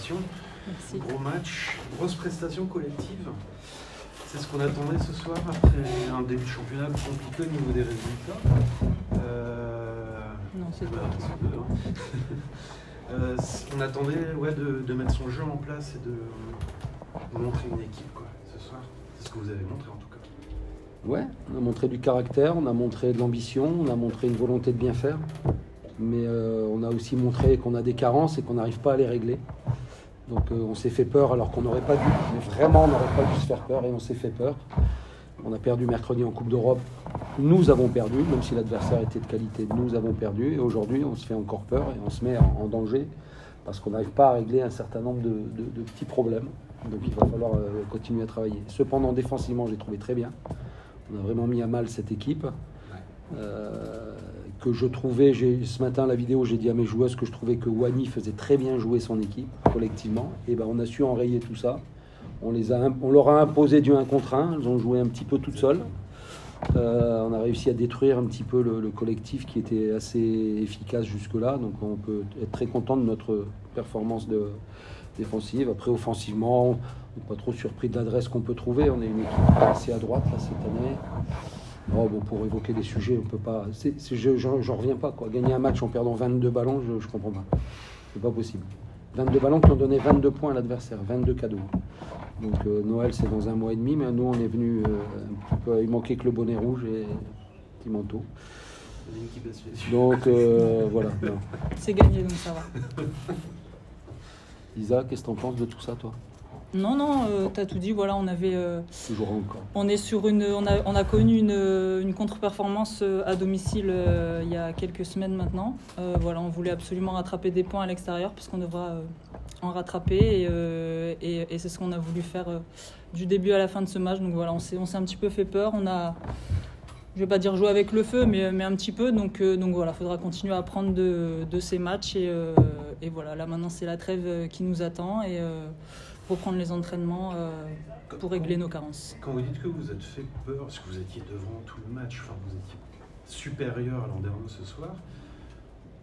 félicitations. Merci. Gros match, grosse prestation collective. C'est ce qu'on attendait ce soir après un début de championnat compliqué au niveau des résultats. Non, c'est voilà, toi. c'est deux, hein. On attendait de mettre son jeu en place et de montrer une équipe quoi, ce soir. C'est ce que vous avez montré en tout cas. Ouais, on a montré du caractère, on a montré de l'ambition, on a montré une volonté de bien faire. Mais on a aussi montré qu'on a des carences et qu'on n'arrive pas à les régler. Donc on s'est fait peur alors qu'on n'aurait pas dû. Mais vraiment, on n'aurait pas dû se faire peur et on s'est fait peur. On a perdu mercredi en Coupe d'Europe. Nous avons perdu, même si l'adversaire était de qualité. Nous avons perdu et aujourd'hui, on se fait encore peur et on se met en danger parce qu'on n'arrive pas à régler un certain nombre de petits problèmes. Donc il va falloir continuer à travailler. Cependant, défensivement, j'ai trouvé très bien. On a vraiment mis à mal cette équipe. Que je trouvais, ce matin la vidéo, j'ai dit à mes joueuses que je trouvais que Wany faisait très bien jouer son équipe collectivement. Et ben on a su enrayer tout ça. On leur a imposé du 1 contre 1. Elles ont joué un petit peu toutes seules. On a réussi à détruire un petit peu le collectif qui était assez efficace jusque-là. Donc on peut être très content de notre performance défensive. Après, offensivement, on n'est pas trop surpris de l'adresse qu'on peut trouver. On est une équipe assez à droite là, cette année. Oh, bon, pour évoquer des sujets, on peut pas. J'en reviens pas quoi. Gagner un match en perdant 22 ballons, je comprends pas. C'est pas possible. 22 ballons qui ont donné 22 points à l'adversaire, 22 cadeaux. Donc Noël c'est dans un mois et demi, mais nous on est venu un petit peu. Il manquait que le bonnet rouge et un petit manteau. Donc voilà. Non. C'est gagné donc ça va. Lisa, qu'est-ce que t'en penses de tout ça toi? Non, t'as tout dit. Voilà, on avait. Toujours encore. On est sur on a connu une contre-performance à domicile il y a quelques semaines maintenant. Voilà, on voulait absolument rattraper des points à l'extérieur puisqu'on devra en rattraper et c'est ce qu'on a voulu faire du début à la fin de ce match. Donc voilà, on s'est un petit peu fait peur. On a, je vais pas dire jouer avec le feu, mais un petit peu. Donc voilà, faudra continuer à apprendre de ces matchs et voilà. Là maintenant c'est la trêve qui nous attend et reprendre les entraînements pour régler nos carences. Quand vous dites que vous êtes fait peur, parce que vous étiez devant tout le match, enfin vous étiez supérieur à Landerneau ce soir,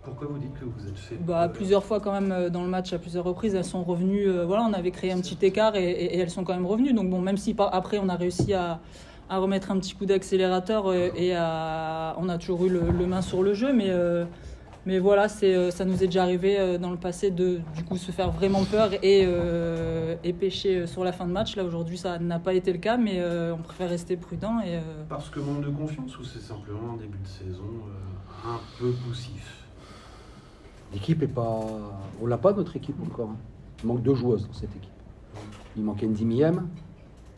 pourquoi vous dites que vous êtes fait peur? Plusieurs fois quand même dans le match, à plusieurs reprises, elles sont revenues. Voilà, on avait créé un petit écart et elles sont quand même revenues. Donc bon, même si après on a réussi à remettre un petit coup d'accélérateur on a toujours eu le main sur le jeu, mais voilà, ça nous est déjà arrivé dans le passé de du coup se faire vraiment peur et pêcher sur la fin de match. Là aujourd'hui ça n'a pas été le cas, mais on préfère rester prudent. Parce que manque de confiance ou c'est simplement un début de saison un peu poussif? L'équipe est pas... On l'a pas notre équipe encore. Il manque 2 joueuses dans cette équipe. Il manque Ndimi Miem,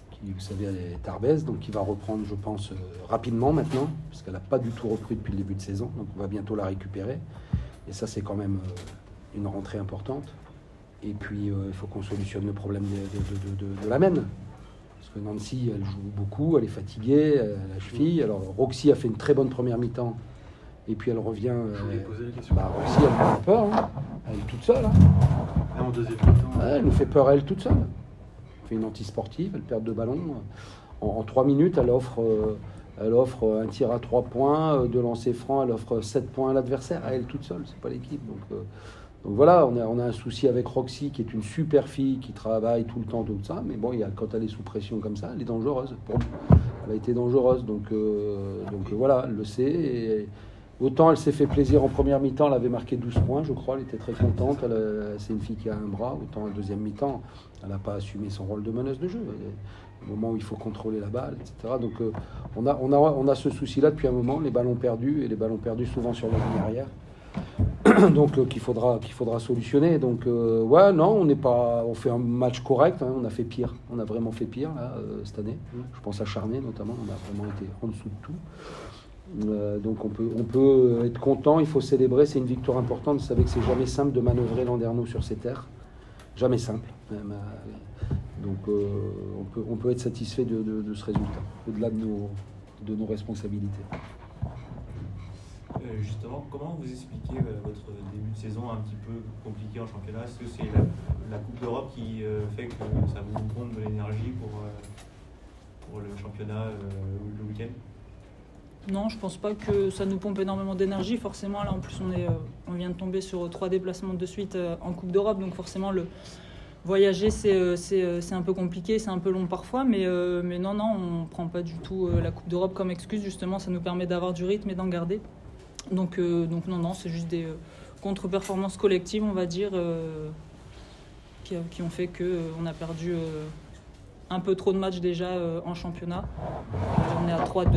qui vous savez est Tarbès, donc qui va reprendre je pense rapidement maintenant, parce qu'elle n'a pas du tout repris depuis le début de saison, donc on va bientôt la récupérer. Et ça c'est quand même une rentrée importante. Et puis il faut qu'on solutionne le problème de la mène. Parce que Nancy elle joue beaucoup, elle est fatiguée, elle a la cheville. Alors Roxy a fait une très bonne première mi-temps. Et puis elle revient. Je voulais poser la question. Roxy elle nous fait peur, hein. Elle est toute seule. Hein. Et en deuxième mi-temps. Elle nous fait peur elle toute seule. Elle fait une anti-sportive, elle perd 2 ballons. En 3 minutes, elle offre un tir à 3 points, 2 lancers francs, elle offre 7 points à l'adversaire, à elle toute seule, c'est pas l'équipe. Donc voilà, on a un souci avec Roxy qui est une super fille qui travaille tout le temps, tout ça, mais bon, quand elle est sous pression comme ça, elle est dangereuse. Elle a été dangereuse, donc voilà, elle le sait. Et autant elle s'est fait plaisir en première mi-temps, elle avait marqué 12 points, je crois, elle était très contente. C'est une fille qui a un bras, autant en deuxième mi-temps, elle n'a pas assumé son rôle de meneuse de jeu. Au moment où il faut contrôler la balle, etc. Donc on a ce souci-là depuis un moment, les ballons perdus, et les ballons perdus souvent sur la ligne arrière. Donc qu'il faudra solutionner. Donc on fait un match correct, hein, on a fait pire. On a vraiment fait pire là, cette année. Je pense à Charnay notamment, on a vraiment été en dessous de tout. Donc on peut être content, il faut célébrer, c'est une victoire importante. Vous savez que c'est jamais simple de manœuvrer Landerneau sur ces terres. Jamais simple. Donc on peut être satisfait de ce résultat, au-delà de nos responsabilités. Justement, comment vous expliquez votre début de saison un petit peu compliqué en championnat? Est-ce que c'est la Coupe d'Europe qui fait que ça vous pompe de l'énergie pour le championnat le week-end? Non, je pense pas que ça nous pompe énormément d'énergie. Forcément, là en plus on vient de tomber sur 3 déplacements de suite en Coupe d'Europe, donc forcément voyager, c'est un peu compliqué, c'est un peu long parfois, mais non, on ne prend pas du tout la Coupe d'Europe comme excuse. Justement, ça nous permet d'avoir du rythme et d'en garder. Donc non, c'est juste des contre-performances collectives, on va dire, qui ont fait qu'on a perdu un peu trop de matchs déjà en championnat. On est à 3-2,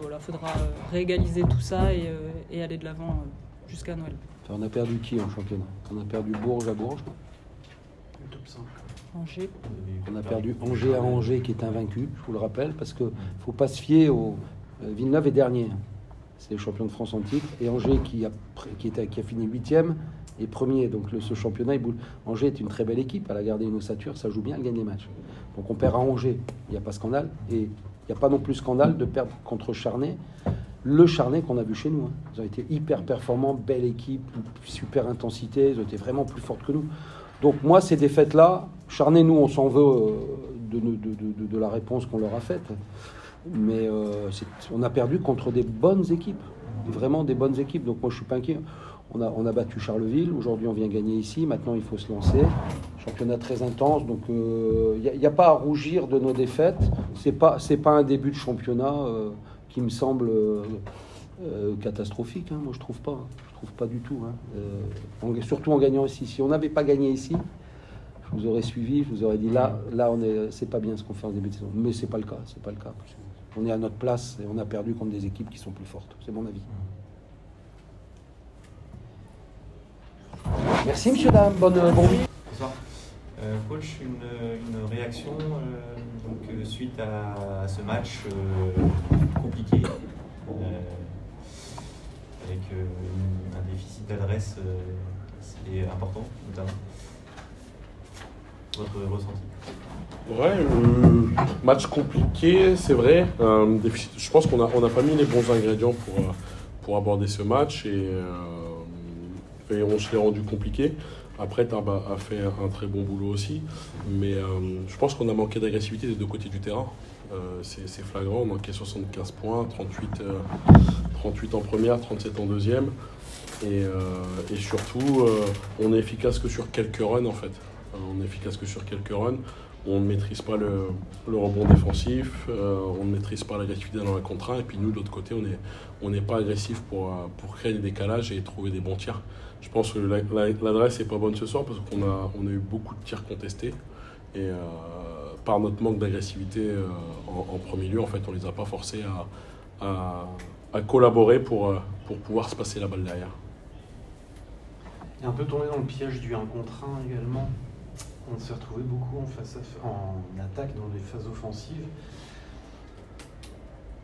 voilà, faudra réégaliser tout ça et aller de l'avant jusqu'à Noël. On a perdu qui en championnat? On a perdu Bourges à Bourges. Le top 5. Angers. On a perdu Angers à Angers qui est invaincu, je vous le rappelle, parce qu'il ne faut pas se fier au... Villeneuve est dernier. C'est le champion de France en titre. Et Angers qui a fini 8e et premier. Donc ce championnat, il boule. Angers est une très belle équipe. Elle a gardé une ossature, ça joue bien, elle gagne les matchs. Donc on perd à Angers, il n'y a pas scandale. Et il n'y a pas non plus scandale de perdre contre Charnay. Le Charnay qu'on a vu chez nous. Hein. Ils ont été hyper performants, belle équipe, super intensité. Ils ont été vraiment plus fortes que nous. Donc moi, ces défaites-là, Charnay, nous, on s'en veut de la réponse qu'on leur a faite. Mais on a perdu contre des bonnes équipes, vraiment des bonnes équipes. Donc moi je suis pas inquiet. On a battu Charleville, aujourd'hui on vient gagner ici, maintenant il faut se lancer. Championnat très intense, donc il n'y a pas à rougir de nos défaites. C'est pas un début de championnat qui me semble catastrophique. Hein. Moi je trouve pas du tout. Hein. Surtout en gagnant ici. Si on n'avait pas gagné ici, je vous aurais suivi, je vous aurais dit là c'est pas bien ce qu'on fait en début de saison. Mais c'est pas le cas. On est à notre place et on a perdu contre des équipes qui sont plus fortes. C'est mon avis. Merci, monsieur, dame. Bon week-end. Bonsoir. Coach, une réaction suite à ce match compliqué, avec un déficit d'adresse assez important, notamment. Votre ressenti? Ouais, match compliqué, c'est vrai. Je pense qu'on n'a pas mis les bons ingrédients pour aborder ce match et on se l'est rendu compliqué. Après, Tarbes a fait un très bon boulot aussi, mais je pense qu'on a manqué d'agressivité des deux côtés du terrain. C'est flagrant, on manquait 75 points, 38 en première, 37 en deuxième, et surtout, on est efficace que sur quelques runs en fait. On ne maîtrise pas le rebond défensif, on ne maîtrise pas l'agressivité dans la contre-1, et puis nous, de l'autre côté, on n'est pas agressif pour créer des décalages et trouver des bons tirs. Je pense que l'adresse n'est pas bonne ce soir parce qu'on a eu beaucoup de tirs contestés, et par notre manque d'agressivité en premier lieu, en fait, on ne les a pas forcés à collaborer pour pouvoir se passer la balle derrière. Il est un peu tombé dans le piège du 1 contre 1 également. On s'est retrouvé beaucoup en attaque dans les phases offensives.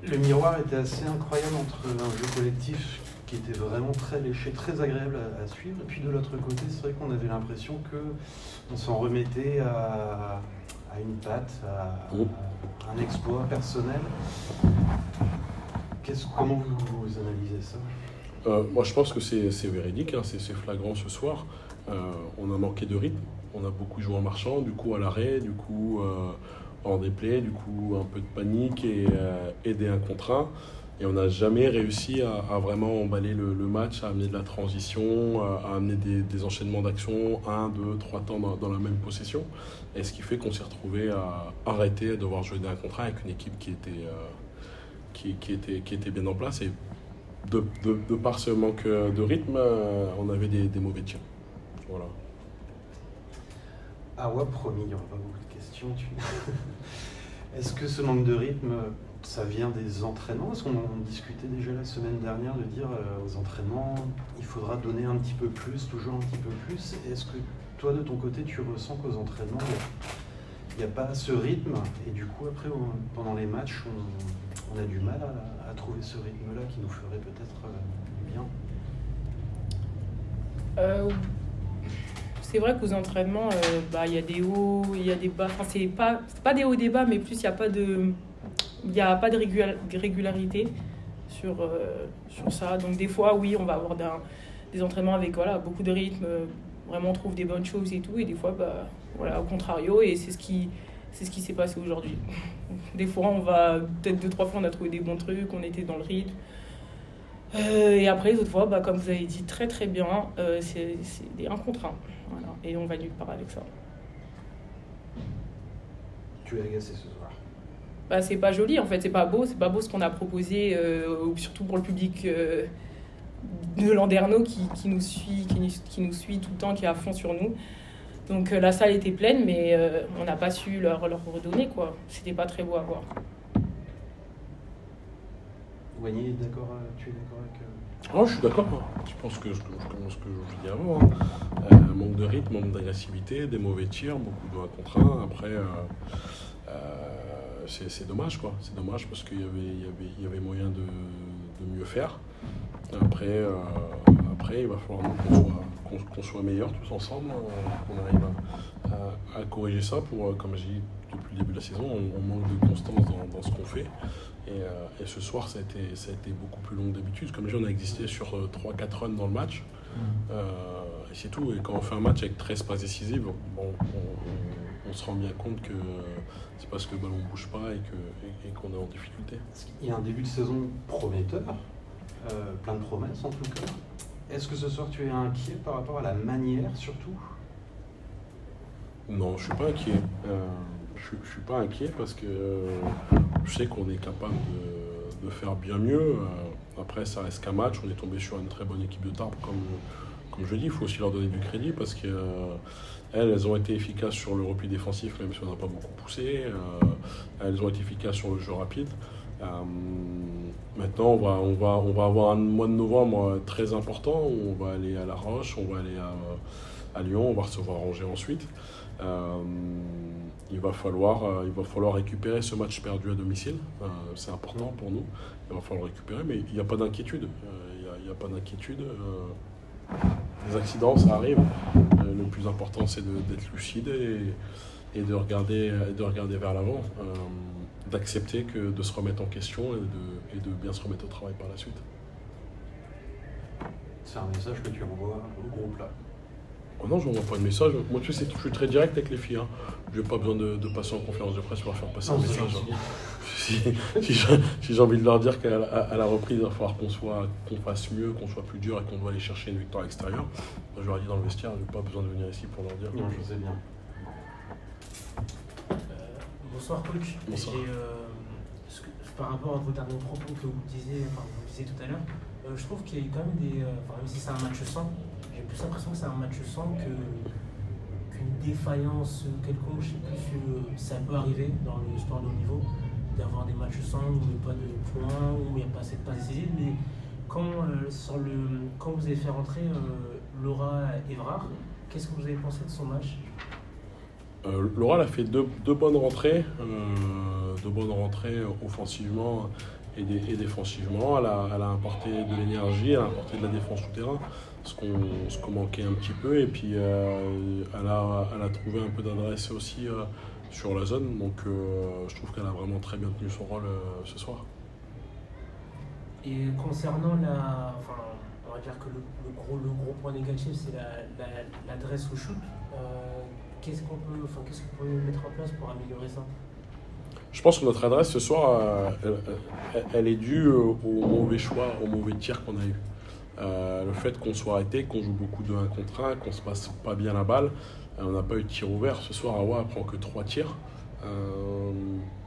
Le miroir était assez incroyable entre un jeu collectif qui était vraiment très léché, très agréable à suivre, et puis de l'autre côté, c'est vrai qu'on avait l'impression qu'on s'en remettait à une patte, à un exploit personnel. Comment vous analysez ça? Moi, je pense que c'est véridique, hein, c'est flagrant ce soir. On a manqué de rythme, on a beaucoup joué en marchant, du coup à l'arrêt, du coup en déplay, du coup un peu de panique et des 1 contre 1. Et on n'a jamais réussi à vraiment emballer le match, à amener de la transition, à amener des enchaînements d'actions, 1, 2, 3 temps dans la même possession. Et ce qui fait qu'on s'est retrouvé à arrêter, à devoir jouer des 1 contre 1 avec une équipe qui était bien en place. Et de par ce manque de rythme, on avait des mauvais tirs. Voilà. Ah ouais, promis, il n'y aura pas beaucoup de questions. Est-ce que ce manque de rythme, ça vient des entraînements? Parce qu'on discutait déjà la semaine dernière de dire aux entraînements, il faudra donner un petit peu plus, toujours un petit peu plus. Est-ce que toi, de ton côté, tu ressens qu'aux entraînements, il n'y a pas ce rythme, et du coup, après, pendant les matchs, on a du mal à trouver ce rythme-là qui nous ferait peut-être du bien? C'est vrai qu'aux entraînements, y a des hauts, il y a des bas. Enfin, c'est pas des hauts, des bas, mais plus il n'y a pas de régularité sur ça. Donc des fois, oui, on va avoir des entraînements avec beaucoup de rythme, vraiment on trouve des bonnes choses et tout, et des fois, au contrario, et c'est ce qui s'est passé aujourd'hui. Des fois, peut-être 2-3 fois, on a trouvé des bons trucs, on était dans le rythme. Et après, les autres fois, comme vous avez dit très très bien, c'est des 1 contre 1. Voilà. Et on va nulle part avec ça. tu es agacé ce soir? Bah, c'est pas joli, en fait, c'est pas beau ce qu'on a proposé, surtout pour le public de Landerneau qui nous suit tout le temps, qui est à fond sur nous. Donc la salle était pleine, mais on n'a pas su leur redonner, quoi. C'était pas très beau à voir. Wagné, d'accord, tu es d'accord avec... Oh, je suis d'accord. Je pense que je commence ce que je dis avant. Manque de rythme, manque d'agressivité, des mauvais tirs, beaucoup de 1 contre 1. Après, c'est dommage, quoi. C'est dommage parce qu'il y avait moyen de mieux faire. Après, il va falloir qu'on soit meilleurs tous ensemble, qu'on arrive à corriger ça pour, comme j'ai dit depuis le début de la saison, on manque de constance dans ce qu'on fait. Et ce soir, ça a été beaucoup plus long que d'habitude. Comme je dis, on a existé sur 3-4 runs dans le match. Et c'est tout. Et quand on fait un match avec 13 passes décisives, on se rend bien compte que c'est parce que le ballon ne bouge pas et qu'on est en difficulté. Il y a un début de saison prometteur, plein de promesses en tout cas. Est-ce que ce soir tu es inquiet par rapport à la manière surtout? Non, je ne suis pas inquiet. Je suis pas inquiet parce que je sais qu'on est capable de faire bien mieux. Après, ça reste qu'un match. On est tombé sur une très bonne équipe de Tarbes, comme je dis. Il faut aussi leur donner du crédit parce qu'elles ont été efficaces sur le repli défensif, même si on n'a pas beaucoup poussé. Elles ont été efficaces sur le jeu rapide. Maintenant, on va avoir un mois de novembre très important. On va aller à La Roche, on va aller à Lyon, on va recevoir Angers ensuite. Il va falloir récupérer ce match perdu à domicile. C'est important pour nous. Il va falloir le récupérer, mais il n'y a pas d'inquiétude. Il n'y a pas d'inquiétude. Les accidents, ça arrive. Le plus important, c'est d'être lucide et de regarder vers l'avant. D'accepter de se remettre en question et de bien se remettre au travail par la suite. C'est un message que tu envoies au groupe là? Oh non, je n'envoie pas de message. Moi, tu sais, je suis très direct avec les filles. Hein. Je n'ai pas besoin de passer en conférence de presse pour leur faire passer un message. Si j'ai envie de leur dire qu'à la reprise, il va falloir qu'on fasse mieux, qu'on soit plus dur et qu'on doit aller chercher une victoire extérieure, je leur ai dit dans le vestiaire, je n'ai pas besoin de venir ici pour leur dire. Non, je sais bien. Bonsoir coach. Bonsoir. Par rapport à vos derniers propos que vous disiez tout à l'heure, je trouve qu'il y a eu quand même même si c'est un match sans, j'ai plus l'impression que c'est un match sans qu'une défaillance quelconque. Je sais plus, ça peut arriver dans le sport de haut niveau d'avoir des matchs sans où il n'y a pas de points, où il n'y a pas assez de passes décisives, mais quand vous avez fait rentrer Laura Évrard, qu'est-ce que vous avez pensé de son match? Laura a fait deux bonnes rentrées offensivement et défensivement. Elle a apporté de l'énergie, elle a apporté de la défense souterrain, ce qu'on manquait un petit peu. Et puis elle a trouvé un peu d'adresse aussi sur la zone. Donc je trouve qu'elle a vraiment très bien tenu son rôle ce soir. Et concernant on va dire que le gros point négatif, c'est l'adresse au shoot. Qu'est-ce qu'on peut mettre en place pour améliorer ça? Je pense que notre adresse ce soir, elle est due au mauvais choix, au mauvais tir qu'on a eu. Le fait qu'on soit arrêté, qu'on joue beaucoup de 1 contre 1, qu'on se passe pas bien la balle, on n'a pas eu de tir ouvert. Ce soir, Awa ne prend que 3 tirs.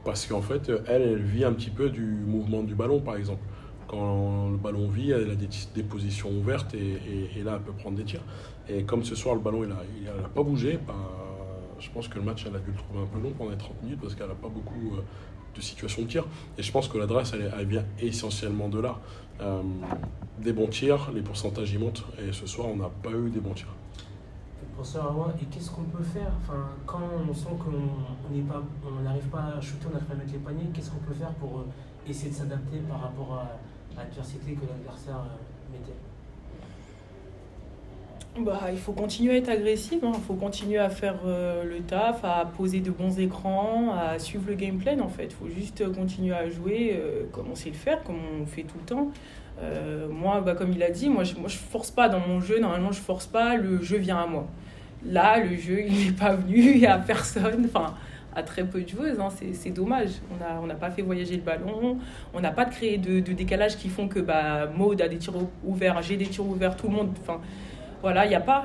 Parce qu'en fait, elle vit un petit peu du mouvement du ballon, par exemple. Quand le ballon vit, elle a des positions ouvertes et là, elle peut prendre des tirs. Et comme ce soir, le ballon, il n'a pas bougé, je pense que le match, elle a dû le trouver un peu long pendant les 30 minutes parce qu'elle n'a pas beaucoup de situations de tir. Et je pense que l'adresse, elle vient essentiellement de là. Des bons tirs, les pourcentages y montent. Et ce soir, on n'a pas eu des bons tirs. Professeur Awa, et qu'est-ce qu'on peut faire quand on sent qu'on n'arrive pas à shooter, on n'arrive pas à mettre les paniers, qu'est-ce qu'on peut faire pour essayer de s'adapter par rapport à l'adversité que l'adversaire mettait? Il faut continuer à être agressif, il faut continuer à faire le taf, à poser de bons écrans, à suivre le game plan en fait. Il faut juste continuer à jouer comme on sait le faire, comme on fait tout le temps. Moi, comme il a dit, moi je force pas dans mon jeu, normalement je force pas, le jeu vient à moi. Là, le jeu il n'est pas venu, il n'y a personne, à très peu de joueuses, c'est dommage. On n'a pas fait voyager le ballon, on n'a pas créé de décalage qui font que Maud a des tirs ouverts, j'ai des tirs ouverts, tout le monde... Voilà, il n'y a pas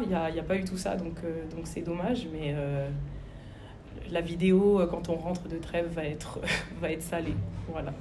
eu tout ça, donc c'est dommage, mais la vidéo, quand on rentre de trêve, va être salée. Voilà.